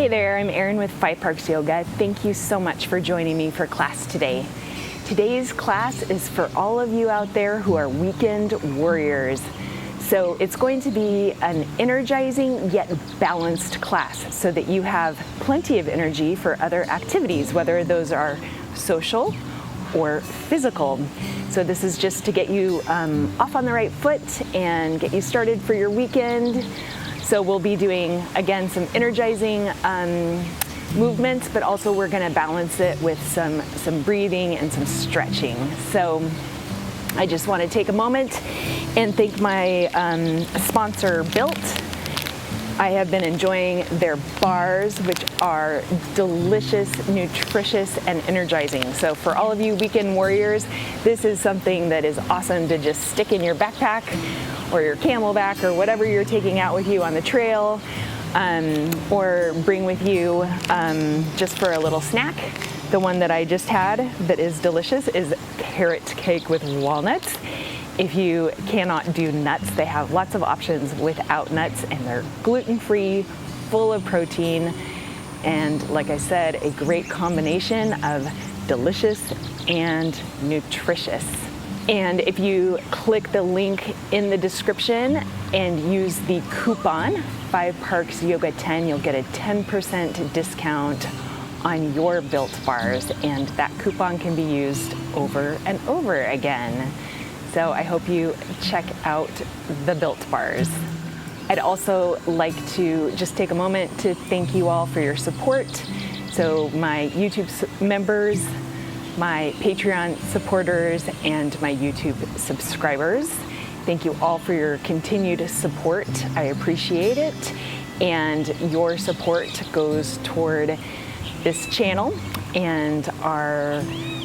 Hey there, I'm Erin with Five Parks Yoga. Thank you so much for joining me for class today. Today's class is for all of you out there who are weekend warriors. So it's going to be an energizing yet balanced class so that you have plenty of energy for other activities, whether those are social or physical. So this is just to get you off on the right foot and get you started for your weekend. So we'll be doing, again, some energizing movements, but also we're gonna balance it with some breathing and some stretching. So I just wanna take a moment and thank my sponsor, Built. I have been enjoying their bars, which are delicious, nutritious, and energizing. So for all of you weekend warriors, this is something that is awesome to just stick in your backpack or your camelback or whatever you're taking out with you on the trail, or bring with you just for a little snack. The one that I just had that is delicious is carrot cake with walnuts. If you cannot do nuts, they have lots of options without nuts, and they're gluten-free, full of protein, and like I said, a great combination of delicious and nutritious. And if you click the link in the description and use the coupon 5ParksYoga10, you'll get a 10% discount on your Built bars, and that coupon can be used over and over again. So I hope you check out the Built bars. I'd also like to just take a moment to thank you all for your support. So my YouTube members, my Patreon supporters, and my YouTube subscribers. Thank you all for your continued support. I appreciate it. And your support goes toward this channel and our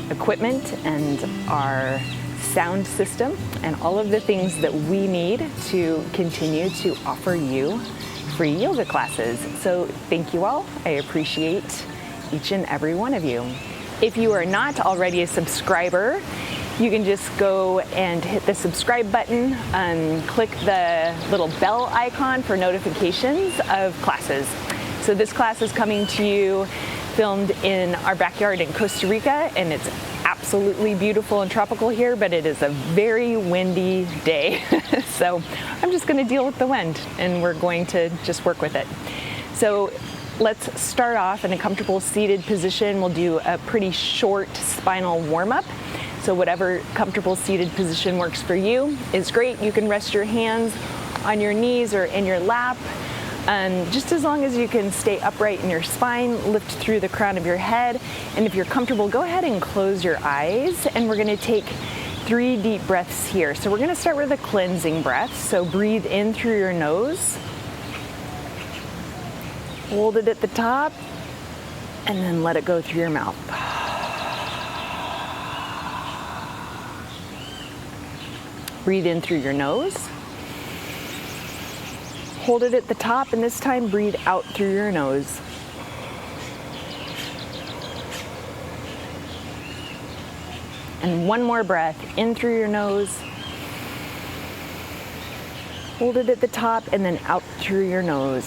equipment and our sound system and all of the things that we need to continue to offer you free yoga classes. So thank you all. I appreciate each and every one of you. If you are not already a subscriber, you can just go and hit the subscribe button and click the little bell icon for notifications of classes. So this class is coming to you filmed in our backyard in Costa Rica, and it's absolutely beautiful and tropical here, but it is a very windy day. So I'm just gonna deal with the wind, and we're going to just work with it. So let's start off in a comfortable seated position. We'll do a pretty short spinal warm up. So whatever comfortable seated position works for you is great. You can rest your hands on your knees or in your lap. Just as long as you can stay upright in your spine, lift through the crown of your head. And if you're comfortable, go ahead and close your eyes. And we're gonna take 3 deep breaths here. So we're gonna start with a cleansing breath. So breathe in through your nose. Hold it at the top, and then let it go through your mouth. Breathe in through your nose. Hold it at the top, and this time breathe out through your nose. And one more breath, in through your nose. Hold it at the top, and then out through your nose.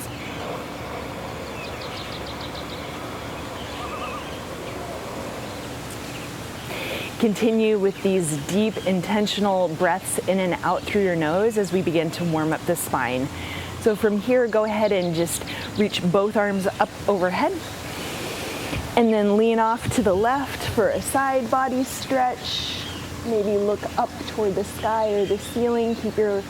Continue with these deep, intentional breaths in and out through your nose as we begin to warm up the spine. So from here, go ahead and just reach both arms up overhead, and then lean off to the left for a side body stretch. Maybe look up toward the sky or the ceiling. Keep your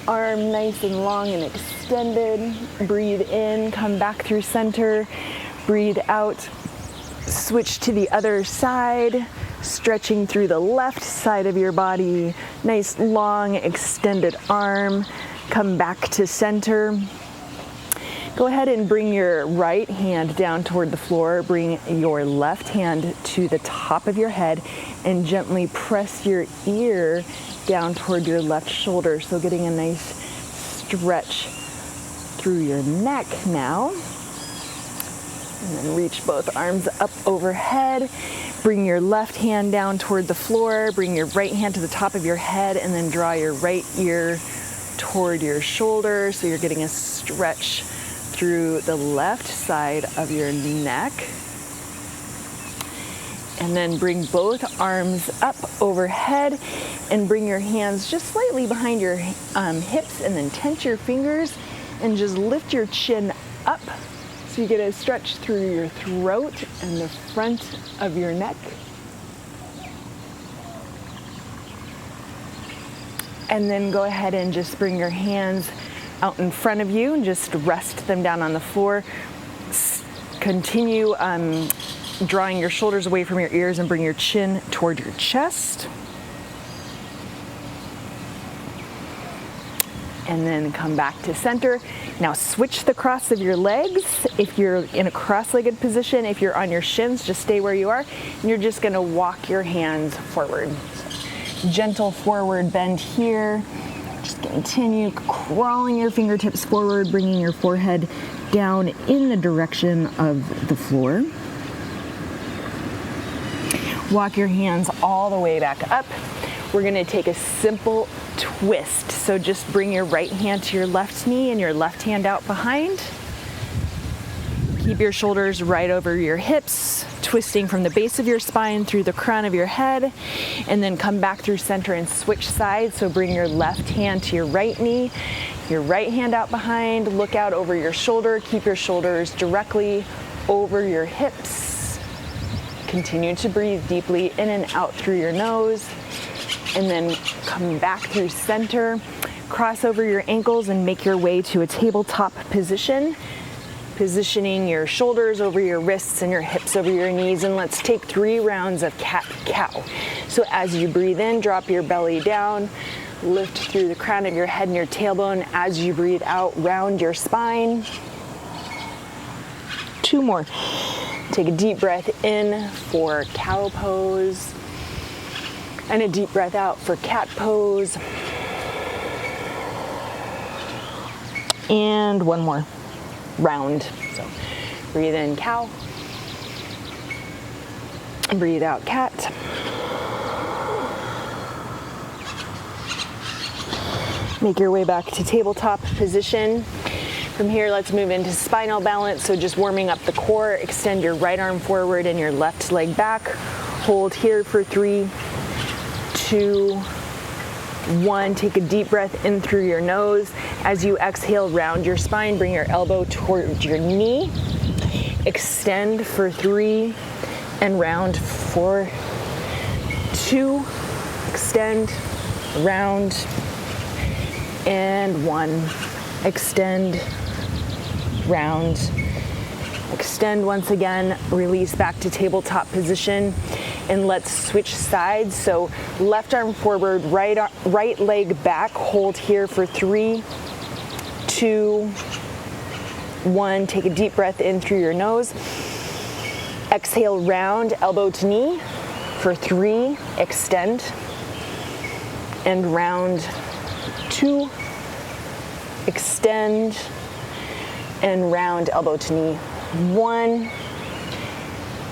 arm nice and long and extended. Breathe in, come back through center. Breathe out, switch to the other side. Stretching through the left side of your body. Nice long extended arm. Come back to center. Go ahead and bring your right hand down toward the floor. Bring your left hand to the top of your head and gently press your ear down toward your left shoulder. So getting a nice stretch through your neck now. And then reach both arms up overhead. Bring your left hand down toward the floor. Bring your right hand to the top of your head, and then draw your right ear toward your shoulder so you're getting a stretch through the left side of your neck. And then bring both arms up overhead and bring your hands just slightly behind your hips, and then tense your fingers and just lift your chin up so you get a stretch through your throat and the front of your neck. And then go ahead and just bring your hands out in front of you and just rest them down on the floor. Continue drawing your shoulders away from your ears and bring your chin toward your chest. And then come back to center. Now switch the cross of your legs. If you're in a cross-legged position, if you're on your shins, just stay where you are. And you're just gonna walk your hands forward. Gentle forward bend here. Just continue crawling your fingertips forward, bringing your forehead down in the direction of the floor. Walk your hands all the way back up. We're gonna take a simple twist. So just bring your right hand to your left knee and your left hand out behind. Keep your shoulders right over your hips, twisting from the base of your spine through the crown of your head, and then come back through center and switch sides. So bring your left hand to your right knee, your right hand out behind, look out over your shoulder, keep your shoulders directly over your hips. Continue to breathe deeply in and out through your nose, and then come back through center. Cross over your ankles and make your way to a tabletop position, positioning your shoulders over your wrists and your hips over your knees. And let's take 3 rounds of cat-cow. So as you breathe in, drop your belly down, lift through the crown of your head and your tailbone. As you breathe out, round your spine. 2 more. Take a deep breath in for cow pose, and a deep breath out for cat pose. And 1 more round. So breathe in cow, and breathe out cat. Make your way back to tabletop position. From here, let's move into spinal balance. So just warming up the core, extend your right arm forward and your left leg back. Hold here for 3, 2, 1. Take a deep breath in through your nose. As you exhale, round your spine, bring your elbow towards your knee. Extend for 3 and round for 2. Extend, round, and 1. Extend, round, extend once again, release back to tabletop position, and let's switch sides. So left arm forward, right leg back, hold here for 3, 2, 1. Take a deep breath in through your nose. Exhale, round, elbow to knee for 3, extend, and round, 2, extend, and round, elbow to knee, 1,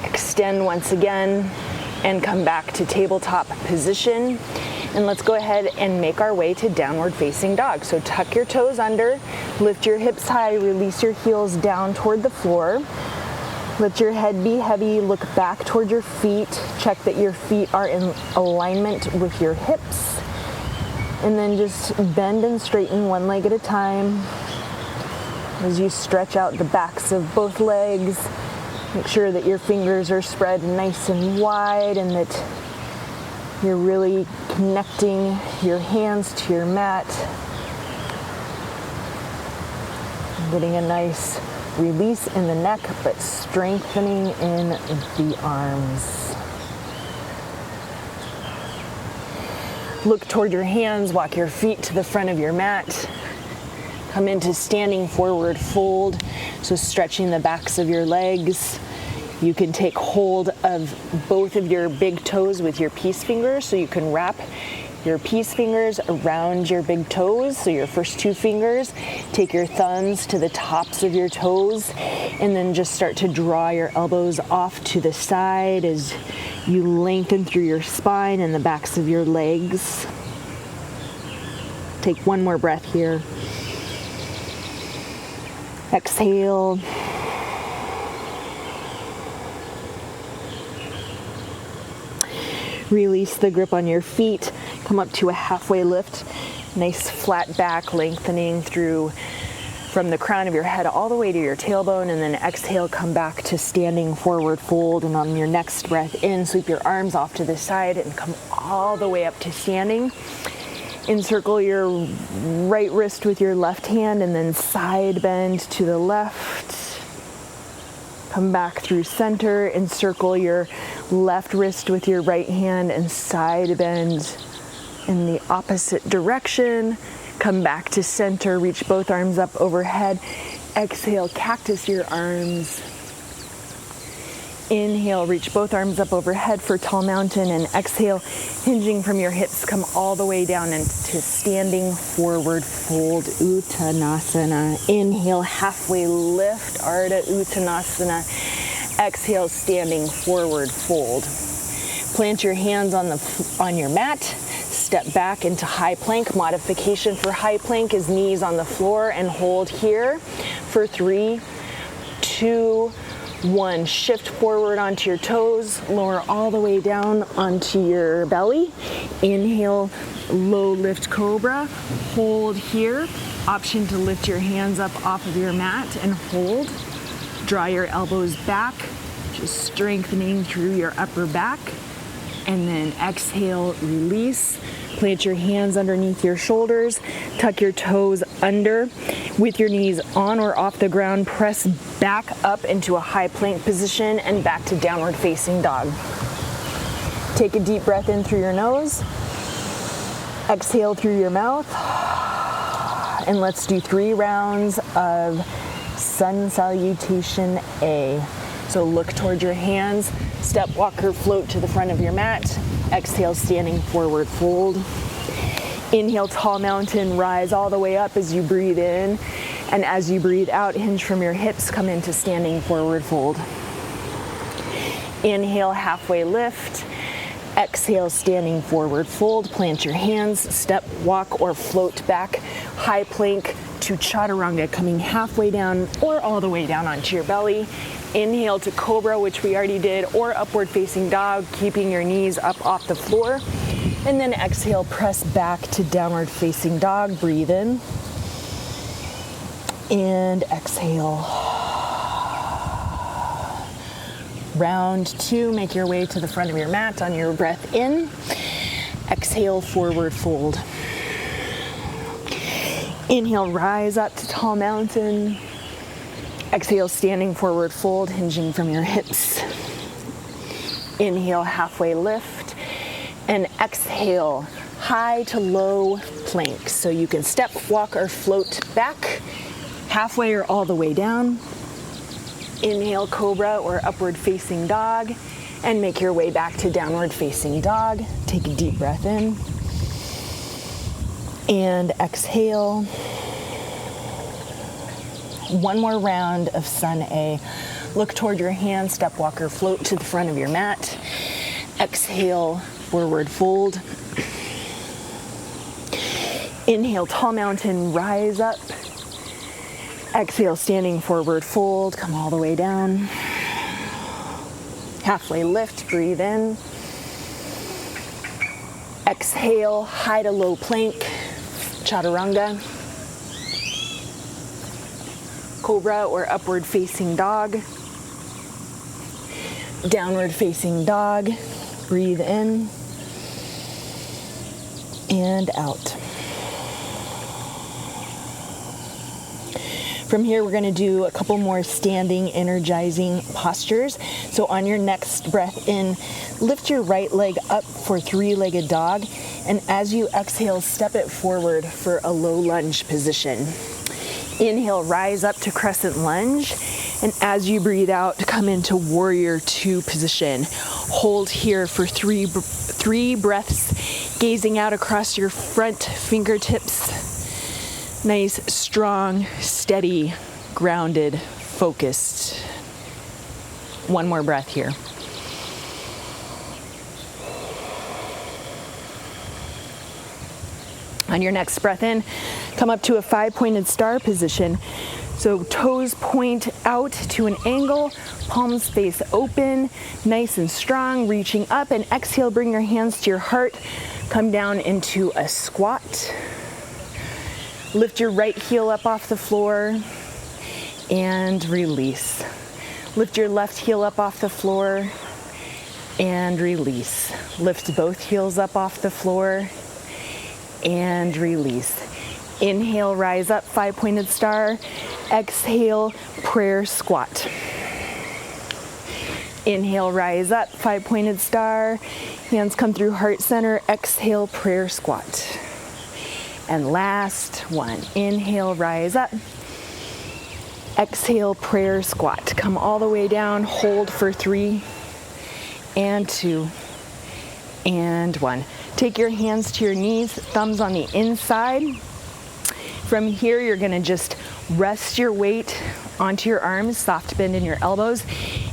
extend once again, and come back to tabletop position. And let's go ahead and make our way to downward facing dog. So tuck your toes under, lift your hips high, release your heels down toward the floor. Let your head be heavy, look back toward your feet, check that your feet are in alignment with your hips. And then just bend and straighten one leg at a time. As you stretch out the backs of both legs, make sure that your fingers are spread nice and wide and that you're really connecting your hands to your mat. Getting a nice release in the neck, but strengthening in the arms. Look toward your hands, walk your feet to the front of your mat. Come into standing forward fold, so stretching the backs of your legs. You can take hold of both of your big toes with your peace fingers, so you can wrap your peace fingers around your big toes. So your first 2 fingers, take your thumbs to the tops of your toes, and then just start to draw your elbows off to the side as you lengthen through your spine and the backs of your legs. Take 1 more breath here. Exhale. Release the grip on your feet. Come up to a halfway lift. Nice flat back, lengthening through from the crown of your head all the way to your tailbone, and then exhale, come back to standing forward fold. And on your next breath in, sweep your arms off to the side and come all the way up to standing. Encircle your right wrist with your left hand and then side bend to the left. Come back through center, encircle your left wrist with your right hand and side bend in the opposite direction. Come back to center, reach both arms up overhead. Exhale, cactus your arms. Inhale, reach both arms up overhead for tall mountain, and exhale, hinging from your hips, come all the way down into standing forward fold, Uttanasana. Inhale, halfway lift, Ardha Uttanasana. Exhale, standing forward fold. Plant your hands on your mat. Step back into high plank. Modification for high plank is knees on the floor and hold here for 3, 2, 1. Shift forward onto your toes, lower all the way down onto your belly. Inhale, low lift cobra. Hold here. Option to lift your hands up off of your mat and hold. Draw your elbows back, just strengthening through your upper back. And then exhale, release. Plant your hands underneath your shoulders. Tuck your toes under. With your knees on or off the ground, press back up into a high plank position and back to downward facing dog. Take a deep breath in through your nose. Exhale through your mouth. And let's do 3 rounds of Sun Salutation A. So look toward your hands, step, walk, or float to the front of your mat. Exhale, standing forward fold. Inhale, tall mountain, rise all the way up as you breathe in. And as you breathe out, hinge from your hips, come into standing forward fold. Inhale, halfway lift. Exhale, standing forward fold. Plant your hands, step, walk, or float back. High plank to chaturanga, coming halfway down or all the way down onto your belly. Inhale to cobra, which we already did, or upward facing dog, keeping your knees up off the floor. And then exhale, press back to downward facing dog. Breathe in. And exhale. Round 2, make your way to the front of your mat on your breath in. Exhale, forward fold. Inhale, rise up to tall mountain. Exhale, standing forward fold, hinging from your hips. Inhale, halfway lift. And exhale, high to low plank. So you can step, walk, or float back, halfway or all the way down. Inhale, cobra or upward facing dog, and make your way back to downward facing dog. Take a deep breath in. And exhale. One more round of Sun A. Look toward your hands, step, walk, or float to the front of your mat. Exhale, forward fold. Inhale, tall mountain, rise up. Exhale, standing forward fold, come all the way down. Halfway lift, breathe in. Exhale, high to low plank, chaturanga. Cobra or upward facing dog. Downward facing dog. Breathe in and out. From here, we're going to do a couple more standing, energizing postures. So on your next breath in, lift your right leg up for 3-legged dog. And as you exhale, step it forward for a low lunge position. Inhale, rise up to crescent lunge. And as you breathe out, come into warrior 2 position. Hold here for three breaths, gazing out across your front fingertips. Nice, strong, steady, grounded, focused. One more breath here. On your next breath in, come up to a 5-pointed star position. So toes point out to an angle, palms face open, nice and strong, reaching up, and exhale, bring your hands to your heart, come down into a squat. Lift your right heel up off the floor and release. Lift your left heel up off the floor and release. Lift both heels up off the floor and release. Inhale, rise up, 5-pointed star. Exhale, prayer squat. Inhale, rise up, 5-pointed star. Hands come through heart center. Exhale, prayer squat. And last one. Inhale, rise up. Exhale, prayer squat. Come all the way down. Hold for 3 and 2 and 1. Take your hands to your knees, thumbs on the inside. From here, you're gonna just rest your weight onto your arms, soft bend in your elbows,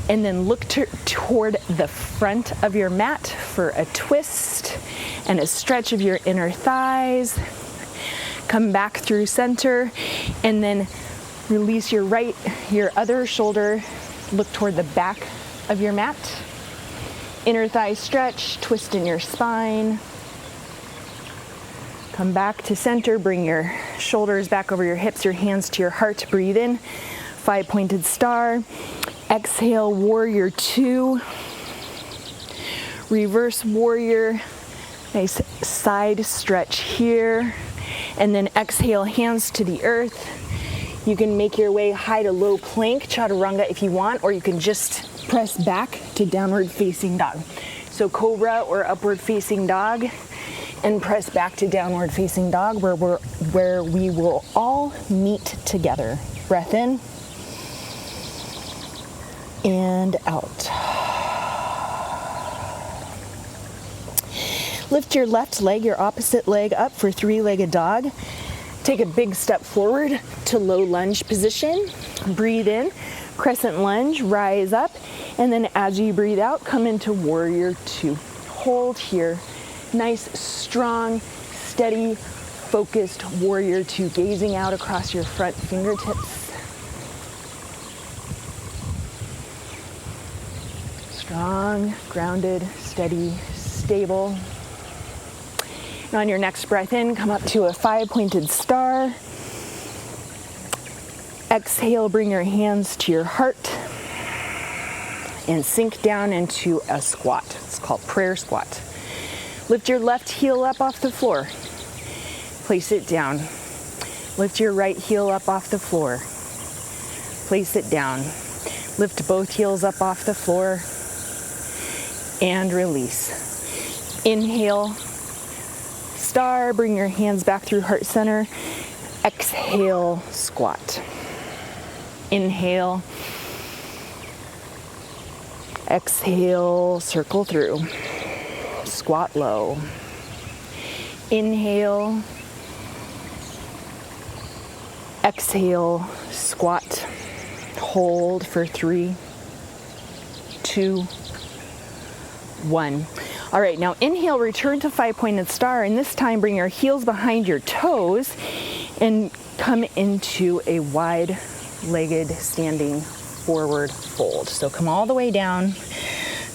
and then look toward the front of your mat for a twist and a stretch of your inner thighs. Come back through center, and then release your other shoulder, look toward the back of your mat. Inner thigh stretch, twist in your spine. Come back to center, bring your shoulders back over your hips, your hands to your heart, breathe in, 5-pointed star. Exhale, warrior 2. Reverse warrior, nice side stretch here. And then exhale, hands to the earth. You can make your way high to low plank, chaturanga if you want, or you can just press back to downward facing dog. So cobra or upward facing dog, and press back to downward facing dog where we will all meet together. Breath in and out. Lift your left leg, your opposite leg up for 3-legged dog. Take a big step forward to low lunge position. Breathe in, crescent lunge, rise up, and then as you breathe out, come into warrior 2. Hold here. Nice, strong, steady, focused warrior 2, gazing out across your front fingertips. Strong, grounded, steady, stable. And on your next breath in, come up to a 5-pointed star. Exhale, bring your hands to your heart and sink down into a squat. It's called prayer squat. Lift your left heel up off the floor. Place it down. Lift your right heel up off the floor. Place it down. Lift both heels up off the floor and release. Inhale, star, bring your hands back through heart center. Exhale, squat. Inhale. Exhale, circle through. Squat low. Inhale. Exhale, squat. Hold for 3, 2, 1. All right, now inhale, return to 5-pointed star, and this time bring your heels behind your toes and come into a wide-legged standing forward fold. So come all the way down.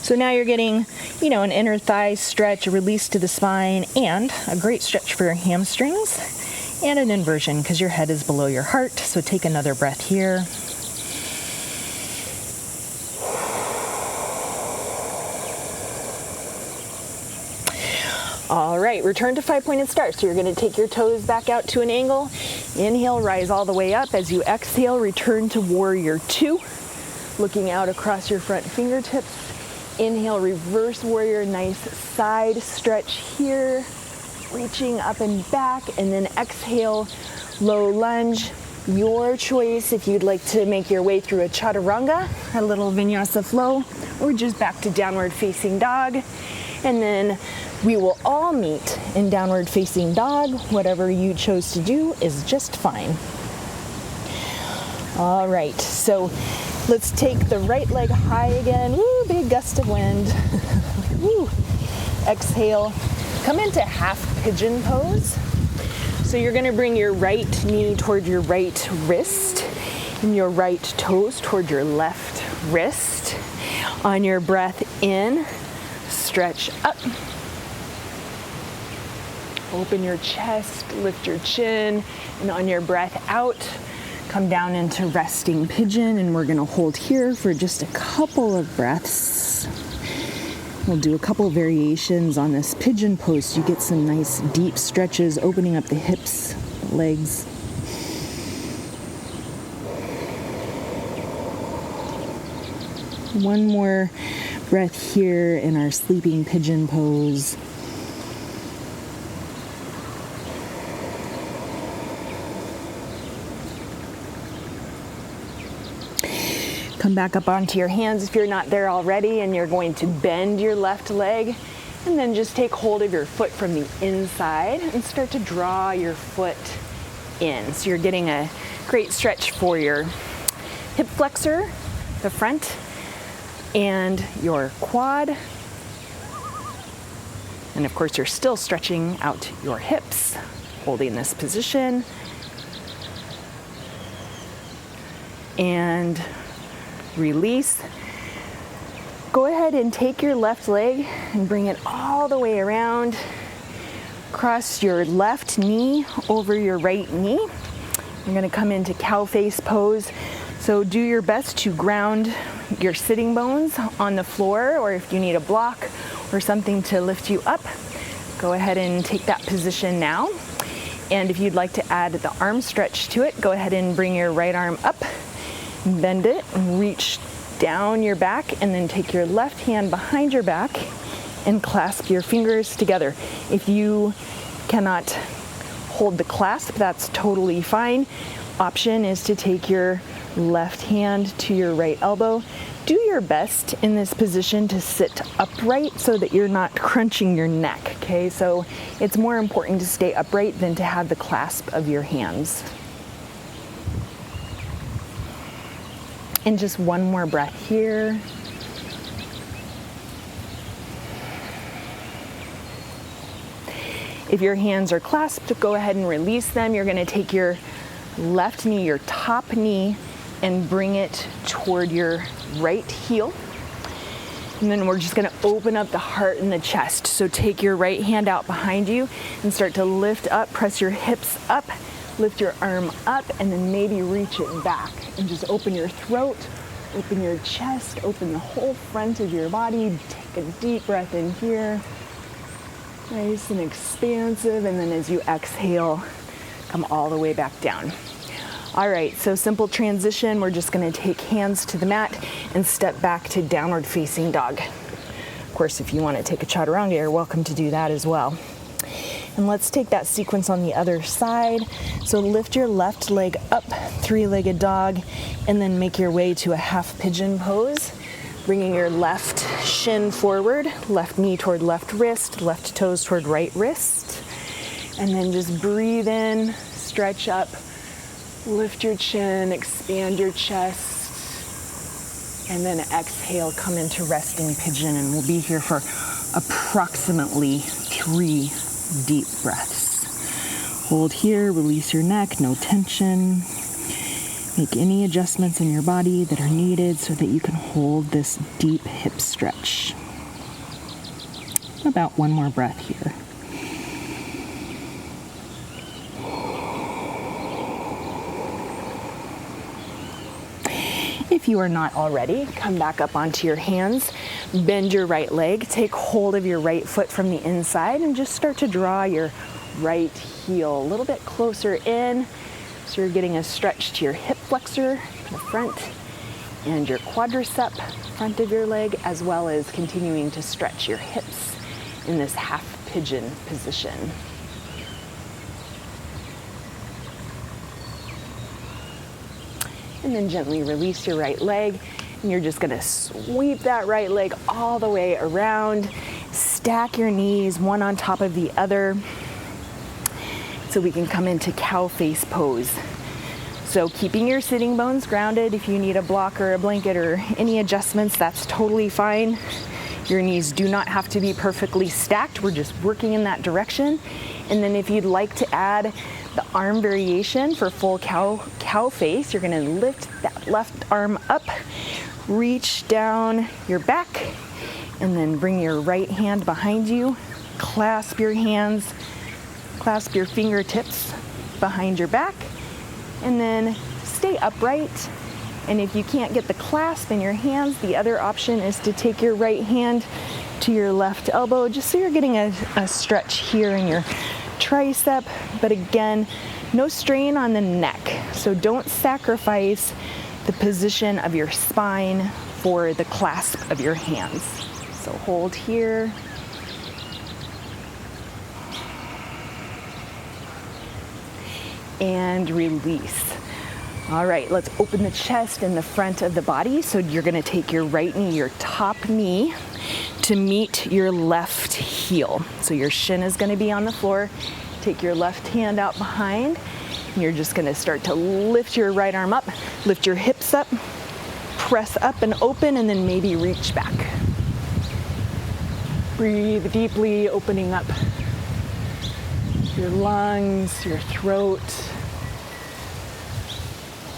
So now you're getting, an inner thigh stretch, a release to the spine, and a great stretch for your hamstrings, and an inversion because your head is below your heart. So take another breath here. All right, return to 5-pointed star. So you're going to take your toes back out to an angle. Inhale, rise all the way up. As you exhale, return to warrior 2, looking out across your front fingertips. Inhale, reverse warrior, nice side stretch here, reaching up and back, and then exhale, low lunge. Your choice if you'd like to make your way through a chaturanga, a little vinyasa flow, or just back to downward facing dog. And then we will all meet in downward facing dog. Whatever you chose to do is just fine. All right, so let's take the right leg high again. Woo, big gust of wind. Woo. Exhale, come into half pigeon pose. So you're gonna bring your right knee toward your right wrist, And your right toes toward your left wrist. On your breath in, stretch up. Open your chest, lift your chin, and on your breath out, come down into resting pigeon, and we're gonna hold here for just a couple of breaths. We'll do a couple variations on this pigeon pose so you get some nice deep stretches, opening up the hips, legs. One more breath here in our sleeping pigeon pose. Come back up onto your hands if you're not there already, and you're going to bend your left leg, and then just take hold of your foot from the inside and start to draw your foot in. So you're getting a great stretch for your hip flexor, the front, and your quad. And of course, you're still stretching out your hips, holding this position. And release. Go ahead and take your left leg and bring it all the way around. Cross your left knee over your right knee. You're going to come into cow face pose. So do your best to ground your sitting bones on the floor, or if you need a block or something to lift you up, go ahead and take that position now. And if you'd like to add the arm stretch to it, go ahead and bring your right arm up, bend it, and reach down your back, and then take your left hand behind your back and clasp your fingers together. If you cannot hold the clasp, that's totally fine. Option is to take your left hand to your right elbow. Do your best in this position to sit upright so that you're not crunching your neck, okay? So it's more important to stay upright than to have the clasp of your hands. And just one more breath here. If your hands are clasped, go ahead and release them. You're going to take your left knee, your top knee, and bring it toward your right heel. And then we're just going to open up the heart and the chest. So take your right hand out behind you and start to lift up, press your hips up, lift your arm up, and then maybe reach it back. And just open your throat, open your chest, open the whole front of your body. Take a deep breath in here. Nice and expansive, and then as you exhale, come all the way back down. All right, so simple transition. We're just gonna take hands to the mat and step back to downward facing dog. Of course, if you wanna take a chaturanga, you're welcome to do that as well. And let's take that sequence on the other side. So lift your left leg up, three-legged dog, and then make your way to a half pigeon pose. Bringing your left shin forward, left knee toward left wrist, left toes toward right wrist. And then just breathe in, stretch up, lift your chin, expand your chest. And then exhale, come into resting pigeon. And we'll be here for approximately 3 deep breaths. Hold here, release your neck, no tension. Make any adjustments in your body that are needed so that you can hold this deep hip stretch. About one more breath here. If you are not already, come back up onto your hands, bend your right leg, take hold of your right foot from the inside, and just start to draw your right heel a little bit closer in. So you're getting a stretch to your hip flexor, the front, and your quadricep, front of your leg, as well as continuing to stretch your hips in this half pigeon position. And then gently release your right leg, and you're just gonna sweep that right leg all the way around. Stack your knees one on top of the other so we can come into cow face pose. So keeping your sitting bones grounded. If you need a block or a blanket or any adjustments, that's totally fine. Your knees do not have to be perfectly stacked. We're just working in that direction. And then if you'd like to add The arm variation for full cow face, you're gonna lift that left arm up, reach down your back, and then bring your right hand behind you. Clasp your hands, clasp your fingertips behind your back, and then stay upright. And if you can't get the clasp in your hands, the other option is to take your right hand to your left elbow, just so you're getting a stretch here in your tricep. But again, no strain on the neck. So don't sacrifice the position of your spine for the clasp of your hands. So hold here. And release. All right, let's open the chest and the front of the body. So you're gonna take your right knee, your top knee, to meet your left heel. So your shin is gonna be on the floor. Take your left hand out behind. And you're just gonna start to lift your right arm up, lift your hips up, press up and open, and then maybe reach back. Breathe deeply, opening up your lungs, your throat,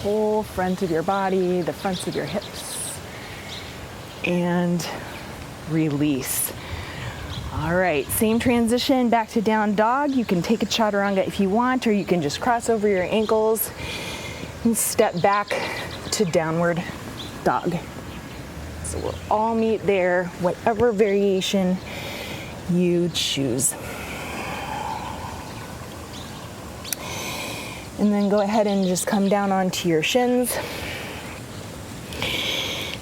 whole front of your body, the fronts of your hips, and release. All right, same transition back to down dog. You can take a chaturanga if you want, or you can just cross over your ankles and step back to downward dog. So we'll all meet there, whatever variation you choose. And then go ahead and just come down onto your shins.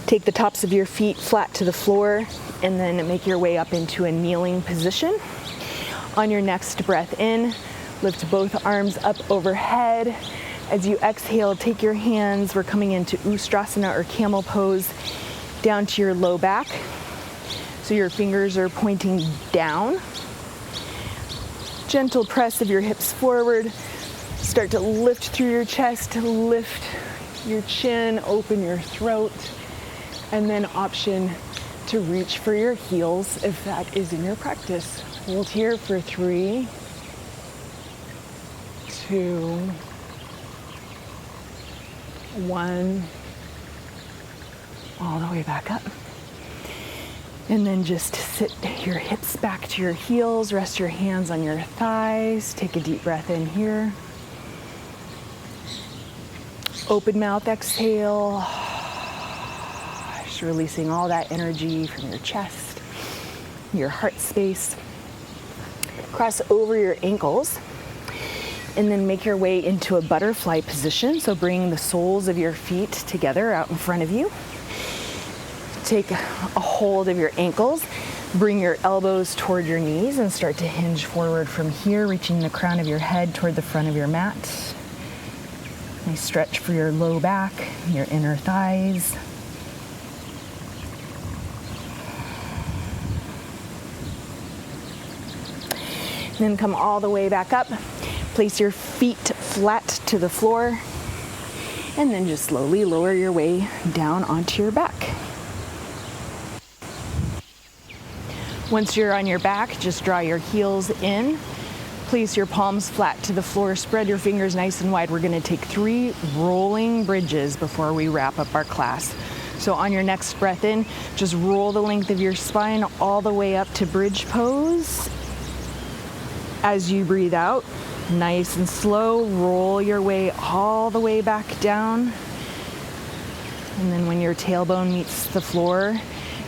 Take the tops of your feet flat to the floor, and then make your way up into a kneeling position. On your next breath in, lift both arms up overhead. As you exhale, take your hands, we're coming into Ustrasana or camel pose, down to your low back. So your fingers are pointing down. Gentle press of your hips forward. Start to lift through your chest, lift your chin, open your throat, and then option to reach for your heels if that is in your practice. Hold here for 3, 2, 1, all the way back up. And then just sit your hips back to your heels, rest your hands on your thighs, take a deep breath in here. Open mouth exhale, just releasing all that energy from your chest, your heart space. Cross over your ankles and then make your way into a butterfly position. So bring the soles of your feet together out in front of you. Take a hold of your ankles, bring your elbows toward your knees and start to hinge forward from here, reaching the crown of your head toward the front of your mat. Nice stretch for your low back, your inner thighs. Then come all the way back up. Place your feet flat to the floor. And then just slowly lower your way down onto your back. Once you're on your back, just draw your heels in. Place your palms flat to the floor. Spread your fingers nice and wide. We're going to take 3 rolling bridges before we wrap up our class. So on your next breath in, just roll the length of your spine all the way up to bridge pose. As you breathe out, nice and slow, roll your way all the way back down. And then when your tailbone meets the floor,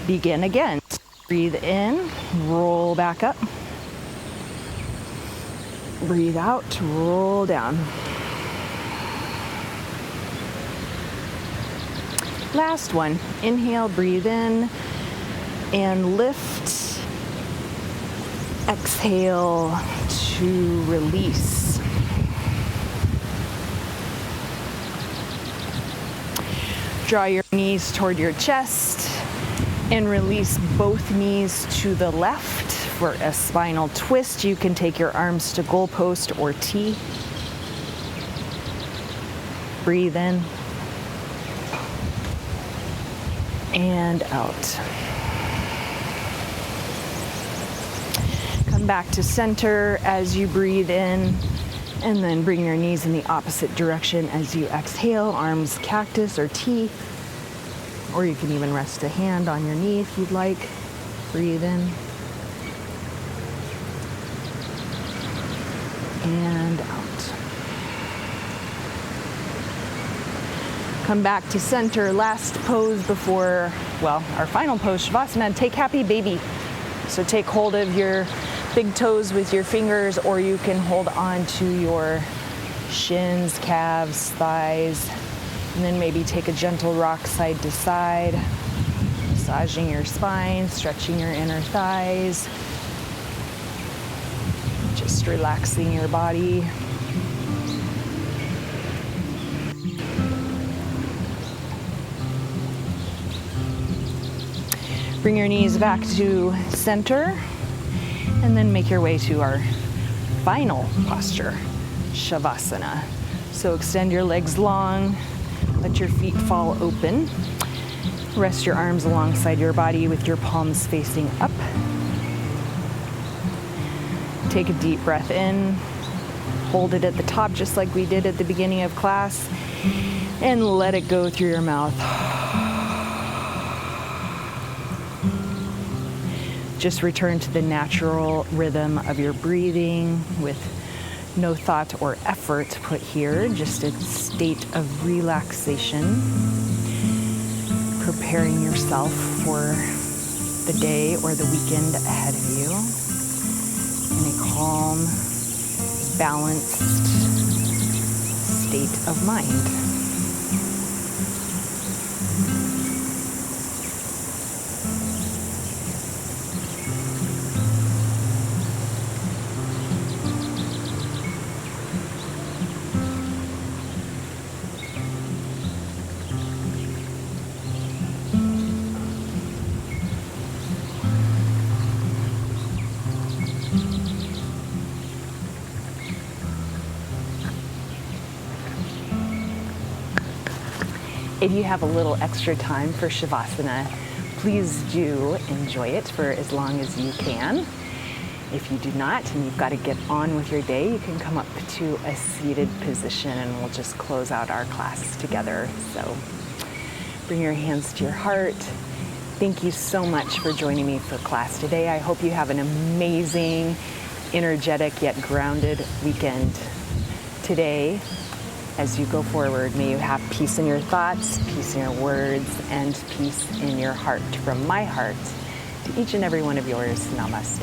begin again. Breathe in, roll back up. Breathe out, roll down. Last one. Inhale, breathe in and lift. Exhale to release. Draw your knees toward your chest and release both knees to the left. For a spinal twist, you can take your arms to goalpost or T. Breathe in and out. Come back to center as you breathe in And then bring your knees in the opposite direction as you exhale, arms cactus or T, or you can even rest a hand on your knee if you'd like. Breathe in and out. Come back to center, last pose before, well, our final pose, Shavasana. Take happy baby. So take hold of your big toes with your fingers, or you can hold on to your shins, calves, thighs, and then maybe take a gentle rock side to side, massaging your spine, stretching your inner thighs, just relaxing your body. Bring your knees back to center, and then make your way to our final posture, Shavasana. So extend your legs long, let your feet fall open. Rest your arms alongside your body with your palms facing up. Take a deep breath in, hold it at the top just like we did at the beginning of class, and let it go through your mouth. Just return to the natural rhythm of your breathing with no thought or effort put here, just a state of relaxation, preparing yourself for the day or the weekend ahead of you in a calm, balanced state of mind. If you have a little extra time for Shavasana, please do enjoy it for as long as you can. If you do not, and you've got to get on with your day, you can come up to a seated position and we'll just close out our class together. So bring your hands to your heart. Thank you so much for joining me for class today. I hope you have an amazing, energetic yet grounded weekend. Today, as you go forward, may you have peace in your thoughts, peace in your words, and peace in your heart. From my heart to each and every one of yours, namaste.